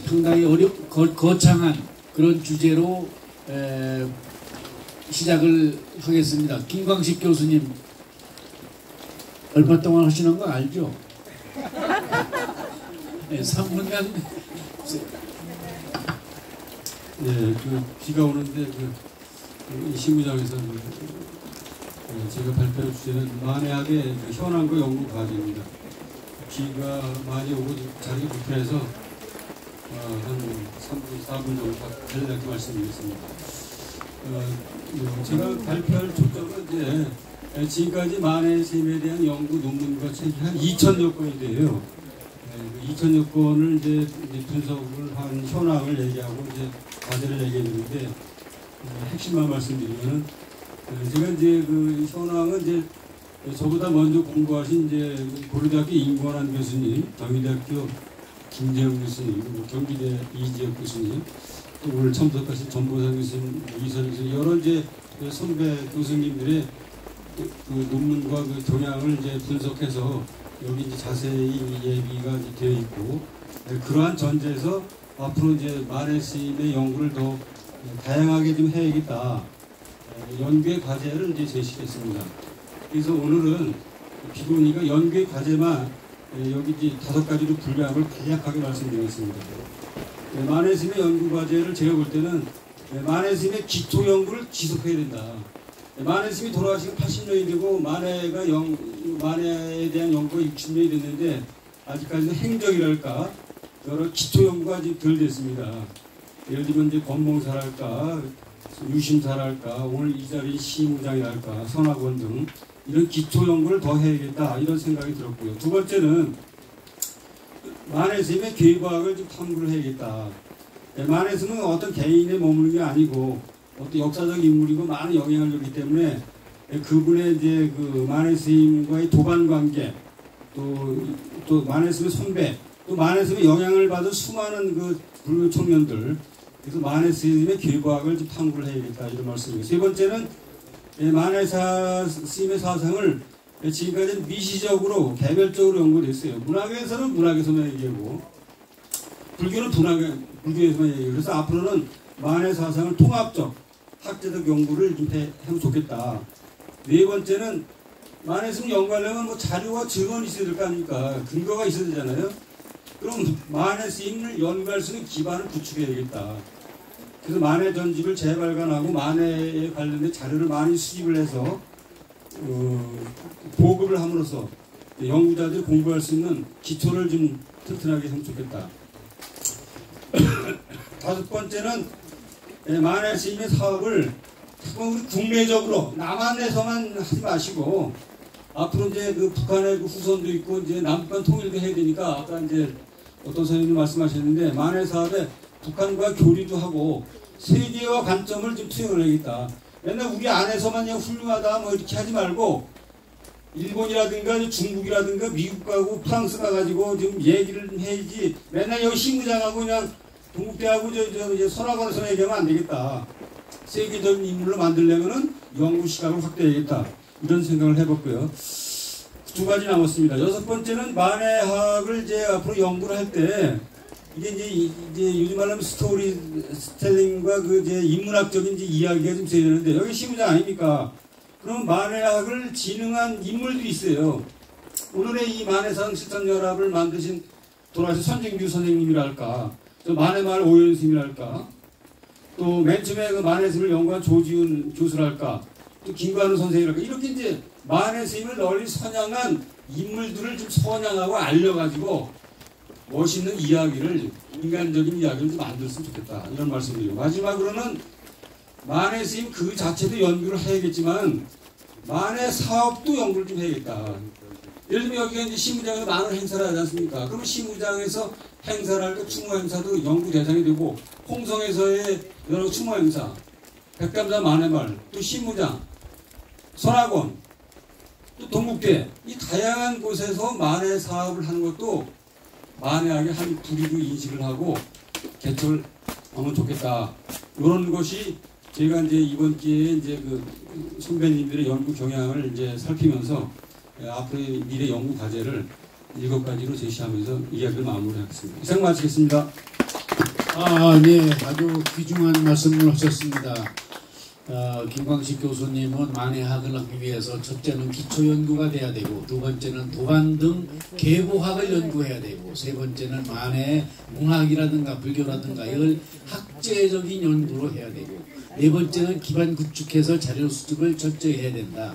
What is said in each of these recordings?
상당히 거창한 그런 주제로 시작을 하겠습니다. 김광식 교수님 얼마 동안 하시는 거 알죠? 네, 3분간. 네, 비가 오는데 이 시무장에서 제가 발표할 주제는 만해학의 현황과 연구 과정입니다. 비가 많이 오고 자리가 불편해서 한 3분, 4분 정도 간략하게 말씀드리겠습니다. 제가 발표할 초점은 이제 지금까지 만해 셈에 대한 연구 논문과 책이 한 2,000여 건이 돼요. 2,000여 건을 이제 분석을 한 현황을 얘기하고 이제 과제를 얘기해 드리는데 핵심만 말씀드리면은 제가 이제 그 현황은 이제 저보다 먼저 공부하신 이제 고려대학교 임권한 교수님, 경희대학교 김재영 교수님, 경기대 이지혁 교수님, 또 오늘 참석하신 전보상 교수님, 이선 교수님, 여러 이제 선배 교수님들의 그 논문과 그 동향을 이제 분석해서 여기 이제 자세히 얘기가 이제 되어 있고, 그러한 전제에서 앞으로 이제 만해 스님의 연구를 더 다양하게 좀 해야겠다. 연구의 과제를 이제 제시했습니다. 그래서 오늘은 비가 오니까 연구의 과제만 여기 이제 5가지로 분류한 걸 간략하게 말씀드리겠습니다. 만해 스님의 연구 과제를 제가 볼 때는 만해 스님의 기초 연구를 지속해야 된다. 만해 스님이 돌아가시고 80년이 되고 만해에 대한 연구가 60년이 됐는데 아직까지는 행적이랄까 여러 기초 연구가 아직 덜 됐습니다. 예를 들면 이제 권몽사랄까 유심사랄까 오늘 이 자리 시무장이랄까 선학원 등 이런 기초 연구를 더 해야겠다 이런 생각이 들었고요. 두 번째는 만해 스님의 계과학을 좀 탐구를 해야겠다. 만해 스님은 어떤 개인에 머무는 게 아니고 어떤 역사적 인물이고 많은 영향을 주기 때문에 그분의 이제 그 만해 스님과의 도반 관계 또 만해 스님의 선배 또 만해 스님의 영향을 받은 수많은 그 불교 청년들 그래서 만해 스님의 계과학을 좀 탐구를 해야겠다 이런 말씀이에요. 세 번째는 만해 스님의 사상을 지금까지 미시적으로 개별적으로 연구됐어요. 문학에서는 문학에서만 얘기하고 불교는 불교에서만 얘기해요. 그래서 앞으로는 만해 사상을 통합적 학제적 연구를 좀 하면 좋겠다. 네 번째는 만해 스님 연구하려면 뭐 자료와 증언이 있어야 될 거 아닙니까? 근거가 있어야 되잖아요. 그럼 만해 스님을 연구할 수 있는 기반을 구축해야겠다. 그래서 만해 전집을 재발간하고 만해에 관련된 자료를 많이 수집을 해서 보급을 함으로써 연구자들이 공부할 수 있는 기초를 좀 튼튼하게 하면 좋겠다. 5번째는 만해 스님의 사업을 우리 국내적으로 남한에서만 하지 마시고 앞으로 이제 그 북한의 그 후손도 있고 이제 남북한 통일도 해야 되니까 아까 이제 어떤 선생님이 말씀하셨는데 만해 사업에 북한과 교류도 하고 세계화 관점을 좀 투영을 해야겠다. 맨날 우리 안에서만 그냥 훌륭하다 뭐 이렇게 하지 말고 일본이라든가 중국이라든가 미국 가고 프랑스 가가지고 좀 얘기를 해야지 맨날 여기 시무장하고 그냥 동국대하고 저 선학원에서 얘기하면 안 되겠다. 세계적인 인물로 만들려면은 연구 시각을 확대해야겠다. 이런 생각을 해봤고요. 2가지 남았습니다. 6번째는 만해학을 이제 앞으로 연구를 할 때 이게 이제 요즘 말하면 스토리텔링과 그 이제 인문학적인 이제 이야기가 좀 있어야 되는데 여기 시무장 아닙니까? 그럼 만해학을 진흥한 인물들이 있어요. 오늘의 이 만해상 실천연합을 만드신 돌아가신 선진규 선생님이랄까, 또 만해마을 오연스님이랄까, 또 맨 처음에 그 만해 스님을 연구한 조지훈 교수랄까, 또 김관우 선생이랄까, 이렇게 이제 만해 스님을 널리 선양한 인물들을 좀 선양하고 알려가지고 멋있는 이야기를, 인간적인 이야기를 좀 만들었으면 좋겠다. 이런 말씀드리고. 마지막으로는 만해 스님 그 자체도 연구를 해야겠지만, 만해 사업도 연구를 좀 해야겠다. 예를 들면 여기가 이제 시무장에서 많은 행사를 하지 않습니까? 그러면 시무장에서 행사를 할 때 추모 행사도 연구 대상이 되고, 홍성에서의 여러 추모 행사, 백감사 만해마을, 또 시무장, 선학원, 또 동국대, 이 다양한 곳에서 만해 사업을 하는 것도 만해학의 한 부류로 인식을 하고 개척을 하면 좋겠다. 이런 것이 제가 이제 이번 기회에 이제 그 선배님들의 연구 경향을 이제 살피면서 앞으로의 미래 연구 과제를 7가지로 제시하면서 이야기를 마무리하겠습니다. 이상 마치겠습니다. 네, 아주 귀중한 말씀을 하셨습니다. 김광식 교수님은 만해학을 하기 위해서 첫째는 기초연구가 돼야 되고, 두 번째는 도반 등 계보학을 연구해야 되고, 세 번째는 만해 문학이라든가 불교라든가 이걸 학제적인 연구로 해야 되고, 네 번째는 기반 구축해서 자료 수집을 철저히 해야 된다.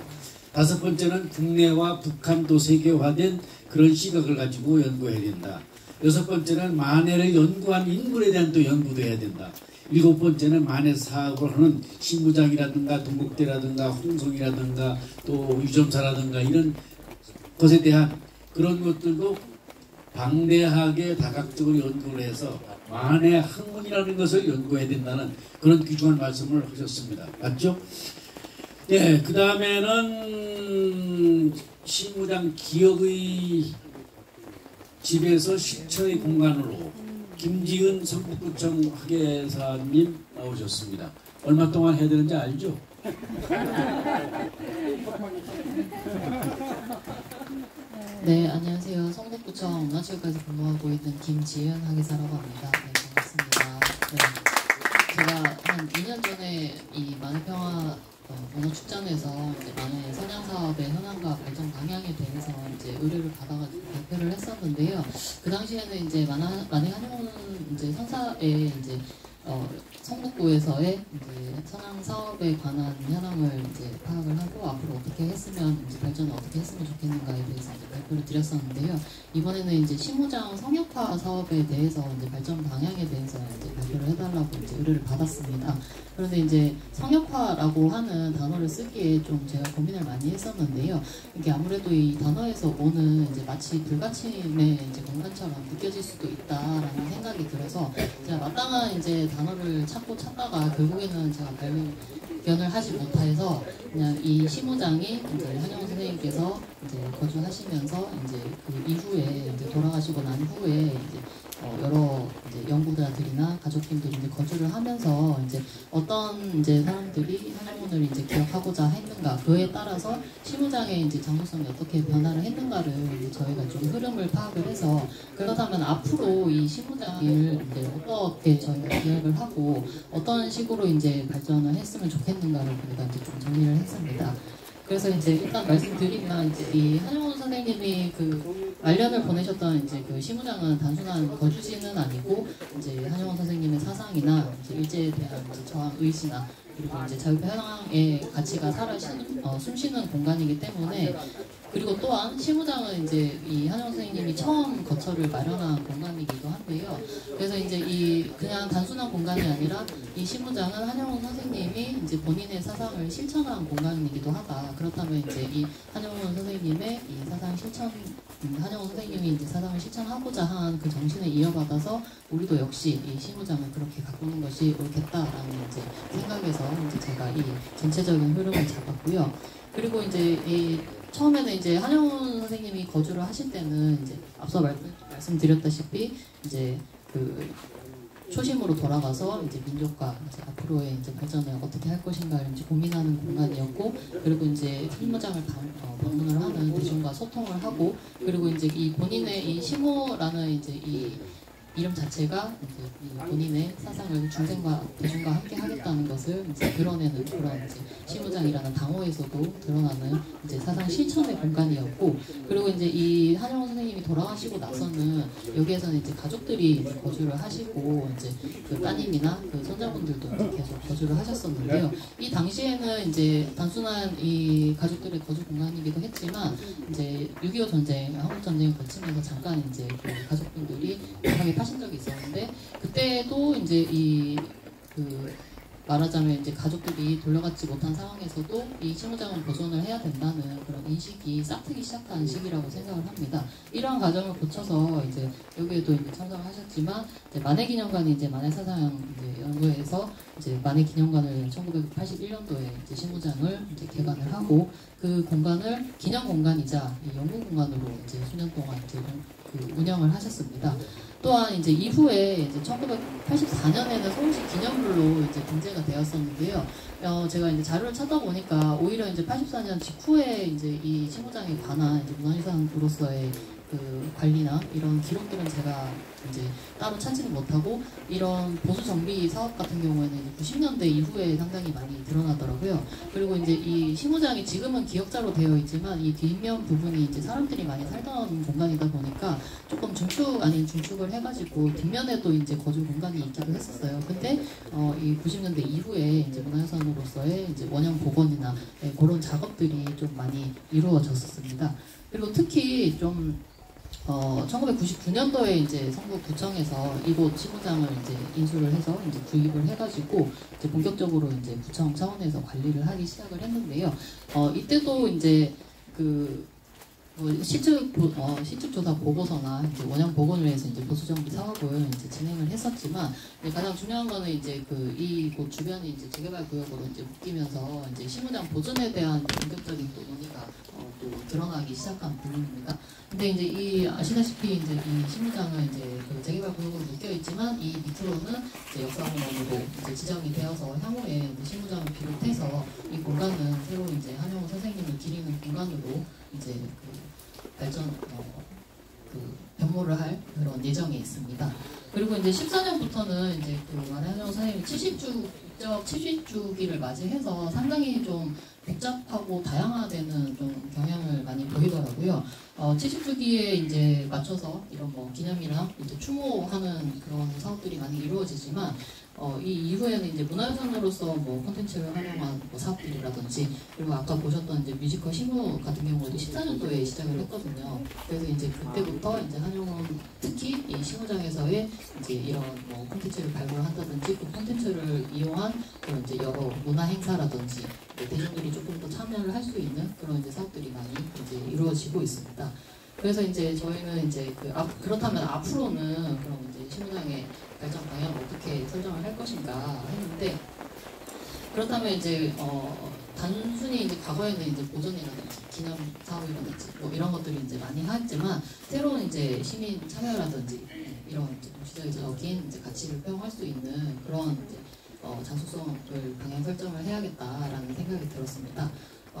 다섯 번째는 국내와 북한 또 세계화된 그런 시각을 가지고 연구해야 된다. 여섯 번째는 만해를 연구한 인물에 대한 또 연구도 해야 된다. 일곱 번째는 만해 사업을 하는 신무장이라든가 동국대라든가 홍성이라든가 또 유점사라든가 이런 것에 대한 그런 것들도 방대하게 다각적으로 연구를 해서 만해 학문이라는 것을 연구해야 된다는 그런 귀중한 말씀을 하셨습니다. 맞죠? 네, 그 다음에는 신무장 기억의 집에서 실천의 공간으로 김지은 성북구청 학예사님 나오셨습니다. 얼마 동안 해야 되는지 알죠? 네, 안녕하세요. 성북구청 문화체육과에서 근무하고 있는 김지은 학예사라고 합니다. 네, 반갑습니다. 네, 제가 한 2년 전에 이 만해평화 문화축전에서 이제 만해 선양사업의 현황과 발전 방향에 대해서 이제 의뢰를 받아가지고 발표를 했었는데요. 그 당시에는 이제 만해 한용운 이제 선사의 이제 성북구에서의 이제 선양 사업에 관한 현황을 이제 파악을 하고 앞으로 어떻게 했으면 이제 발전을 어떻게 했으면 좋겠는가에 대해서 이제 발표를 드렸었는데요. 이번에는 이제 신무장 성역화 사업에 대해서 이제 발전 방향에 대해서 이제 발표를 해달라고 이제 의뢰를 받았습니다. 그런데 이제 성역화라고 하는 단어를 쓰기에 좀 제가 고민을 많이 했었는데요. 이게 아무래도 이 단어에서 오는 이제 마치 불가침의 이제 공간처럼 느껴질 수도 있다라는 생각이 들어서 제가 마땅한 이제 단어를 찾다가 결국에는 제가 발견을 하지 못해서 그냥 이 시무장이 이제 한용운 선생님께서 이제 거주하시면서 이제 그 이후에 이제 돌아가시고 난 후에 이제 여러 이제 연구자들이나 가족분들이 이제 거주를 하면서 이제 어떤 이제 사람들이 한용운을 이제 기억하고자 했는가, 그에 따라서 시무장의 이제 장소성이 어떻게 변화를 했는가를 이제 저희가 좀 흐름을 파악을 해서, 그렇다면 앞으로 이 시무장을 이제 어떻게 저희가 기획을 하고 어떤 식으로 이제 발전을 했으면 좋겠는가를 우리가 이제 좀 정리를 했습니다. 그래서 이제 일단 말씀드리면 이제 이 한용운 선생님이 그 말년을 보내셨던 이제 그 시무장은 단순한 거주지는 아니고 이제 한용운 선생님의 사상이나 이제 일제에 대한 이제 저항 의지나 그리고 이제 자유표 현황의 가치가 숨쉬는 공간이기 때문에, 그리고 또한 시무장은 이제 이 한용운 선생님이 처음 거처를 마련한 공간이기도 한데요. 그래서 이제 이 그냥 단순한 공간이 아니라 이 시무장은 한용운 선생님이 이제 본인의 사상을 실천한 공간이기도 하다. 그렇다면 이제 이 한용운 선생님의 이 사상 실천, 한용운 선생님이 이제 사상을 실천하고자 한 그 정신을 이어받아서 우리도 역시 이 시무장을 그렇게 가꾸는 것이 옳겠다라는 이제 생각에서 이제 제가 이 전체적인 흐름을 잡았고요. 그리고 이제 이 처음에는 이제 한용운 선생님이 거주를 하실 때는 이제 앞서 말씀드렸다시피 이제 그 초심으로 돌아가서 이제 민족과 이제 앞으로의 이제 발전을 어떻게 할 것인가를 이제 고민하는 공간이었고, 그리고 이제 신무장을 방문을 하는 대중과 소통을 하고, 그리고 이제 이 본인의 이 시무라는 이제 이 이름 자체가 이제 이 본인의 사상을 중생과 대중과 함께 하겠다는 것을 이제 드러내는 그런 이제 시무장이라는 당호에서도 드러나는 이제 사상 실천의 공간이었고, 그리고 이제 이 한용운 선생님이 돌아가시고 나서는 여기에서는 이제 가족들이 이제 거주를 하시고 이제 그 따님이나 그 손자분들도 이제 계속 거주를 하셨었는데요. 이 당시에는 이제 단순한 이 가족들의 거주 공간이기도 했지만 이제 6.25 전쟁, 한국 전쟁을 거치면서 잠깐 이제 그 가족분들이 강하게 하신 적이 있었는데, 그때도 이제 말하자면 이제 가족들이 돌려받지 못한 상황에서도 이 시무장은 보존을 해야 된다는 그런 인식이 싹트기 시작한 시기라고 생각을 합니다. 이러한 과정을 거쳐서 이제 여기에도 이제 참석을 하셨지만, 이제 만해기념관이 이제 만해사상 이제 연구회에서 이제 만해기념관을 1981년도에 이제 시무장을 이제 개관을 하고, 그 공간을 기념 공간이자 연구 공간으로 이제 수년 동안 이제 운영을 하셨습니다. 또한 이제 이후에 이제 1984년에는 서울시 기념물로 이제 등재가 되었었는데요. 제가 이제 자료를 찾다 보니까 오히려 이제 84년 직후에 이제 이 시무장에 관한 이제 문화유산으로서의 그 관리나 이런 기록들은 제가 이제 따로 찾지는 못하고 이런 보수 정비 사업 같은 경우에는 90년대 이후에 상당히 많이 드러나더라고요. 그리고 이제 이 시무장이 지금은 기역자로 되어 있지만 이 뒷면 부분이 이제 사람들이 많이 살던 공간이다 보니까 조금 중축 아닌 중축을 해가지고 뒷면에도 이제 거주 공간이 있기도 했었어요. 근데 이 90년대 이후에 이제 문화유산으로서의 이제 원형 복원이나 그런 작업들이 좀 많이 이루어졌었습니다. 그리고 특히 좀 1999년도에 이제 성북구청에서 이곳 시무장을 이제 인수를 해서 이제 구입을 해가지고 이제 본격적으로 이제 구청 차원에서 관리를 하기 시작을 했는데요. 이때도 이제 시축 조사 보고서나 이제 원형 복원을 해서 이제 보수 정비 사업을 이제 진행을 했었지만 가장 중요한 거는 이제 이곳 주변이 이제 재개발 구역으로 이제 묶이면서 이제 시무장 보존에 대한 본격적인 또 논의가 또 드러나기 시작한 부분입니다. 근데 이제 아시다시피 이제 이 시무장은 이제 재개발 구역으로 묶여 있지만 이 밑으로는 이제 역사공원으로 이제 지정이 되어서 향후에 이제 시무장을 비롯해서 이 공간은 새로 이제 한영호 선생님을 기리는 공간으로 이제 변모를 할 그런 예정이 있습니다. 그리고 이제 14년부터는 이제 한영호 선생님이 70주기를 맞이해서 상당히 좀 복잡하고 다양화되는 좀 경향을 많이 보이더라고요. 70주기에 이제 맞춰서 이런 기념이나 이제 추모하는 그런 사업들이 많이 이루어지지만 이 이후에는 이제 문화유산으로서 콘텐츠를 활용한 사업들이라든지 그리고 아까 보셨던 이제 뮤지컬 시무 같은 경우도 14년도에 시작을 했거든요. 그래서 이제 그때부터 이제 한영은 특히 이 시무장에서의 이제 이런 콘텐츠를 발굴한다든지 그 콘텐츠를 이용한 그런 이제 여러 문화 행사라든지 대중들이 조금 더 참여를 할 수 있는 그런 이제 사업들이 많이 이제 이루어지고 있습니다. 그래서 이제 저희는 이제 그렇다면 앞으로는 그럼 이제 시무장의 발전 방향을 어떻게 설정을 할 것인가 했는데 그렇다면 이제 단순히 이제 과거에는 이제 보존이라든지 기념 사업이라든지 이런 것들이 이제 많이 했지만 새로운 이제 시민 참여라든지 이런 시대적인 이제 가치를 표현할 수 있는 그런 이제 장소성을 방향 설정을 해야겠다라는 생각이 들었습니다.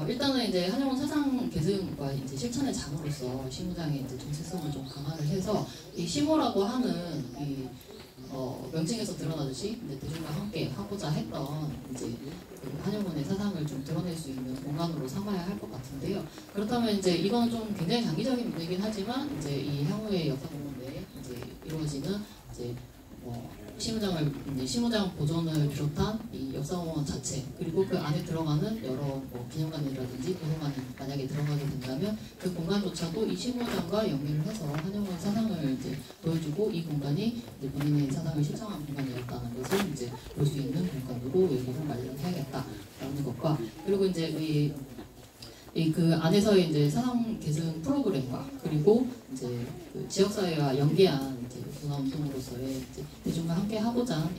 일단은 이제 한영원 사상 계승과 이제 실천의 장으로서 시무장의 이제 정체성을 좀 강화를 해서 이 시무라고 하는 이 명칭에서 드러나듯이 이제 대중과 함께 하고자 했던 이제 한영원의 사상을 좀 드러낼 수 있는 공간으로 삼아야 할 것 같은데요. 그렇다면 이제 이건 좀 굉장히 장기적인 문제이긴 하지만 이제 이 향후의 역사공원 내에 이제 이루어지는 이제 시무장 보존을 비롯한 이 역사공원 자체 그리고 그 안에 들어가는 여러 기념관이라든지 도서관이 만약에 들어가게 된다면 그 공간조차도 이 시무장과 연계를 해서 한영원 사상을 이제 보여주고 이 공간이 이제 본인의 사상을 실천한 공간이었다는 것을 이제 볼 수 있는 공간으로 여기를 마련해야겠다라는 것과 그리고 이제 그 안에서의 이제 사상 계승 프로그램과 그리고 이제 지역사회와 연계한 이제 문화운동으로서의 이제 대중과 함께 하고자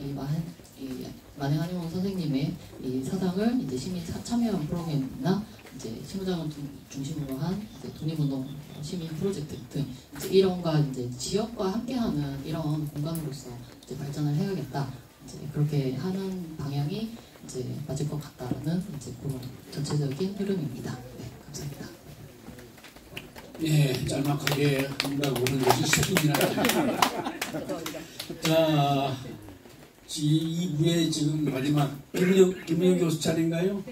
만행 한영원 선생님의 이 사상을 이제 시민 참여형 프로그램이나 이제 시무장을 중심으로 한 이제 독립운동 시민 프로젝트 등 이제 이런과 이제 지역과 함께하는 이런 공간으로서 이제 발전을 해야겠다. 이제 그렇게 하는 방향이 이제 맞을 것 같다라는 이제 그런 전체적인 흐름입니다. 네, 감사합니다. 네, 짤막하게 한다고 보는 것이 쉽긴 하죠. 자, 2부에 지금 마지막 김민영 교수 차례인가요?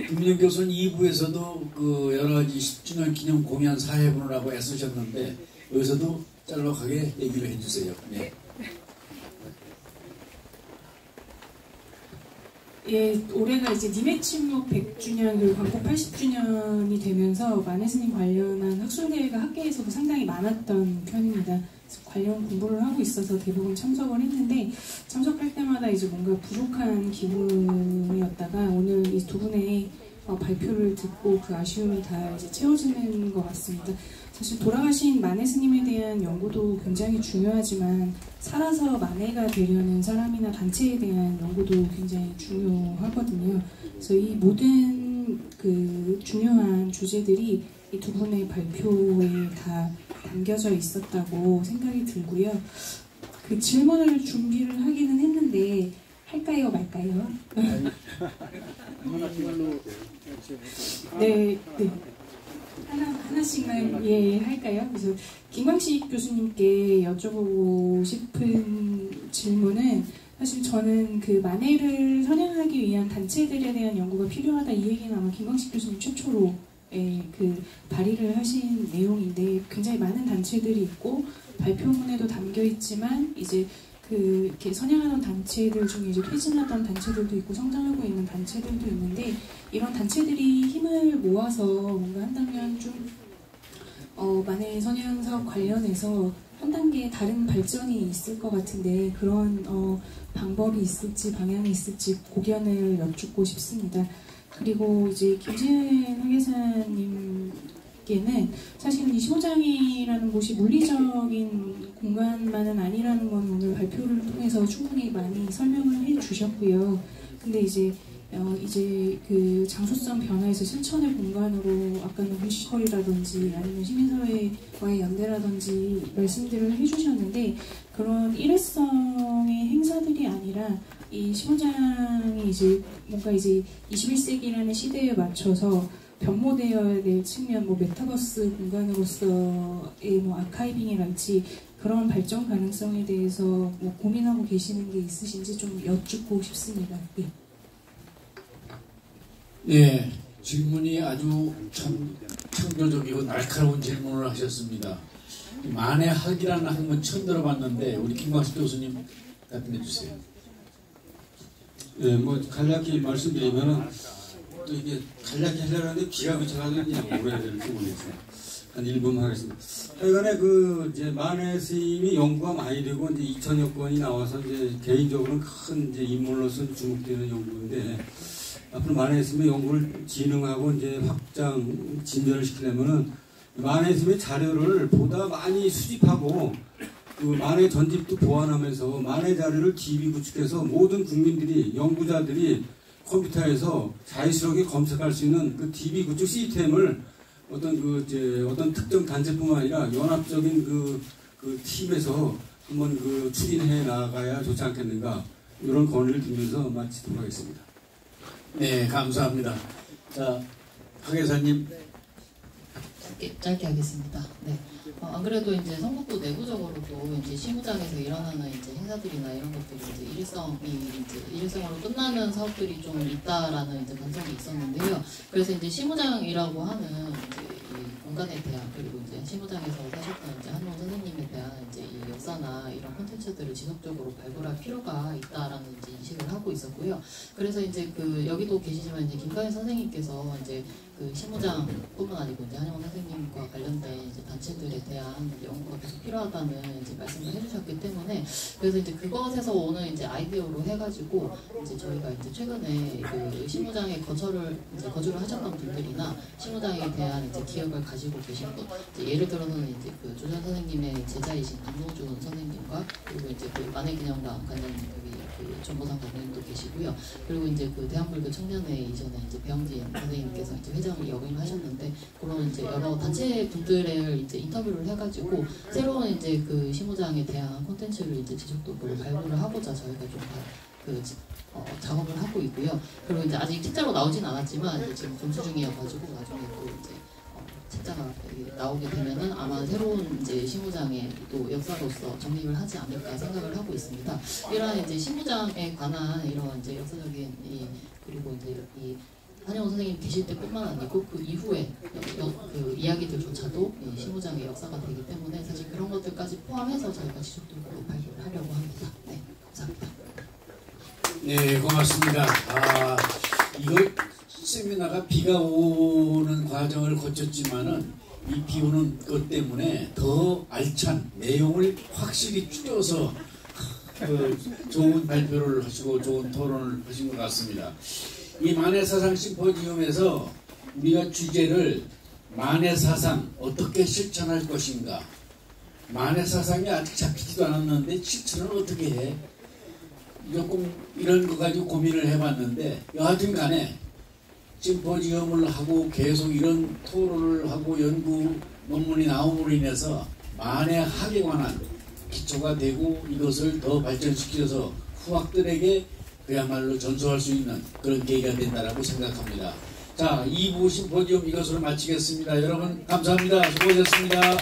김민영 교수는 2부에서도 그 여러 가지 10주년 기념 공연 사회분이라고 애쓰셨는데 여기서도 짤막하게 얘기를 해주세요. 네. 예, 올해가 이제 님의 침묵 100주년 그리고 광복 80주년이 되면서 만해스님 관련한 학술대회가 학계에서도 상당히 많았던 편입니다. 관련 공부를 하고 있어서 대부분 참석을 했는데 참석할 때마다 이제 뭔가 부족한 기분이었다가 오늘 이 두 분의 발표를 듣고 그 아쉬움이 다 이제 채워지는 것 같습니다. 사실 돌아가신 만해 스님에 대한 연구도 굉장히 중요하지만 살아서 만해가 되려는 사람이나 단체에 대한 연구도 굉장히 중요하거든요. 그래서 이 모든 그 중요한 주제들이 이 두 분의 발표에 다 담겨져 있었다고 생각이 들고요. 그 질문을 준비를 하기는 했는데 할까요 말까요? 네, 네. 하나씩 하나씩만 할까요? 그래서 김광식 교수님께 여쭤보고 싶은 질문은 사실 저는 그 만해를 선양하기 위한 단체들에 대한 연구가 필요하다 이 얘기는 아마 김광식 교수님 최초로 그 발의를 하신 내용인데 굉장히 많은 단체들이 있고 발표문에도 담겨 있지만 이제 그 이렇게 선양하던 단체들 중에 이제 퇴진하던 단체들도 있고 성장하고 있는 단체들도 있는데 이런 단체들이 힘을 모아서 뭔가 한다면 좀 만해 선양 사업 관련해서 한 단계 다른 발전이 있을 것 같은데 그런 방법이 있을지 방향이 있을지 고견을 여쭙고 싶습니다. 그리고 이제 김지은 회계사님께는 사실은 이 시모장이라는 곳이 물리적인 공간만은 아니라는 건 오늘 발표를 통해서 충분히 많이 설명을 해주셨고요. 근데 이제 그 장소성 변화에서 실천의 공간으로 아까는 뮤지컬이라든지 아니면 시민사회와의 연대라든지 말씀들을 해주셨는데 그런 일회성의 행사들이 아니라 이 시모장이 이제 뭔가 이제 21세기라는 시대에 맞춰서 변모되어야 될 측면, 뭐 메타버스 공간으로서의 뭐 아카이빙이랄지 그런 발전 가능성에 대해서 뭐 고민하고 계시는 게 있으신지 좀 여쭙고 싶습니다. 네. 네, 질문이 아주 참 창조적이고 날카로운 질문을 하셨습니다. 만해학이라는 학문 처음 들어봤는데 우리 김광식 교수님 답변해 주세요. 네, 뭐 간략히 말씀드리면은 또 이게 간략히 하려는데 기가 그쳐가지고 그냥 오래 해야 될지 모르겠어요. 한 1분 하겠습니다. 하여간에 그 이제 만해 스님이 연구가 많이 되고 이제 2000여 건이 나와서 이제 개인적으로는 큰 이제 인물로서 주목되는 연구인데 앞으로 만해 스님의 연구를 진흥하고 이제 확장 진전을 시키려면은 만해 스님의 자료를 보다 많이 수집하고 그 만해 전집도 보완하면서 만해 자료를 DB 구축해서 모든 국민들이 연구자들이 컴퓨터에서 자유스럽게 검색할 수 있는 그 DB 구축 시스템을 어떤 특정 단체뿐만 아니라 연합적인 그 팀에서 한번 그 추진해 나가야 좋지 않겠는가 이런 건의를 드리면서 마치도록 하겠습니다. 네, 감사합니다. 자, 박 회사님. 짧게 하겠습니다. 네. 안 그래도 이제 성북구 내부적으로도 이제 시무장에서 일어나는 이제 행사들이나 이런 것들이 이제 일회성으로 끝나는 사업들이 좀 있다라는 이제 관점이 있었는데요. 그래서 이제 시무장이라고 하는 이제 이 공간에 대한 그리고 이제 시무장에서 사셨던 이제 한용 선생님에 대한 이제 이 역사나 이런 콘텐츠들을 지속적으로 발굴할 필요가 있다라는 이제 인식을 하고 있었고요. 그래서 이제 그 여기도 계시지만 이제 김가인 선생님께서 이제 그 시무장뿐만 아니고 이제 한용 선생님과 관련된 이제 단체들에 대한 연구가 계속 필요하다는 이제 말씀을 해주셨기 때문에 그래서 이제 그것에서 오는 이제 아이디어로 해가지고 이제 저희가 이제 최근에 그 시무장에 거주를 하셨던 분들이나 시무장에 대한 이제 기억을 가지고 계신 분, 이제 예를 들어서는 이제 그 조전 선생님의 제자이신 김노준 선생님과 그리고 이제 그 만해기념관 관련 그 정보상 관련도 계시고요. 그리고 이제 그 대한불교 청년회 이전에 이제 배영진 선생님께서 이제 회장을 역임을 하셨는데 그런 이제 여러 단체 분들을 이제 인터뷰를 해가지고 새로운 이제 그 시무장에 대한 콘텐츠를 이제 지속적으로 발굴을 하고자 저희가 좀 작업을 하고 있고요. 그리고 이제 아직 책자로 나오진 않았지만 이제 지금 검수 중이어가지고 나중에 또 이제 책자가 나오게 되면은 아마 새로운 이제 시무장의 또 역사로서 정립을 하지 않을까 생각을 하고 있습니다. 이러한 이제 시무장에 관한 이런 이제 역사적인 그리고 이제 이 한용 선생님 계실 때뿐만 아니고 그 이후에 그 이야기들조차도 이 시무장의 역사가 되기 때문에 사실 그런 것들까지 포함해서 저희가 지속적으로 발굴을 하려고 합니다. 네, 감사합니다. 네, 고맙습니다. 이거 세미나가 비가 오는 과정을 거쳤지만은 이 비 오는 것 때문에 더 알찬 내용을 확실히 줄여서 좋은 발표를 하시고 좋은 토론을 하신 것 같습니다. 이 만해사상 심포지움에서 우리가 주제를 만해사상 어떻게 실천할 것인가, 만해사상이 아직 잡히지도 않았는데 실천을 어떻게 해? 조금 이런 거 가지고 고민을 해봤는데 여하튼 간에 심포지엄을 하고 계속 이런 토론을 하고 연구 논문이 나옴으로 인해서 만해학에 관한 기초가 되고 이것을 더 발전시켜서 후학들에게 그야말로 전수할 수 있는 그런 계기가 된다라고 생각합니다. 자, 2부 심포지움 이것으로 마치겠습니다. 여러분 감사합니다. 수고하셨습니다.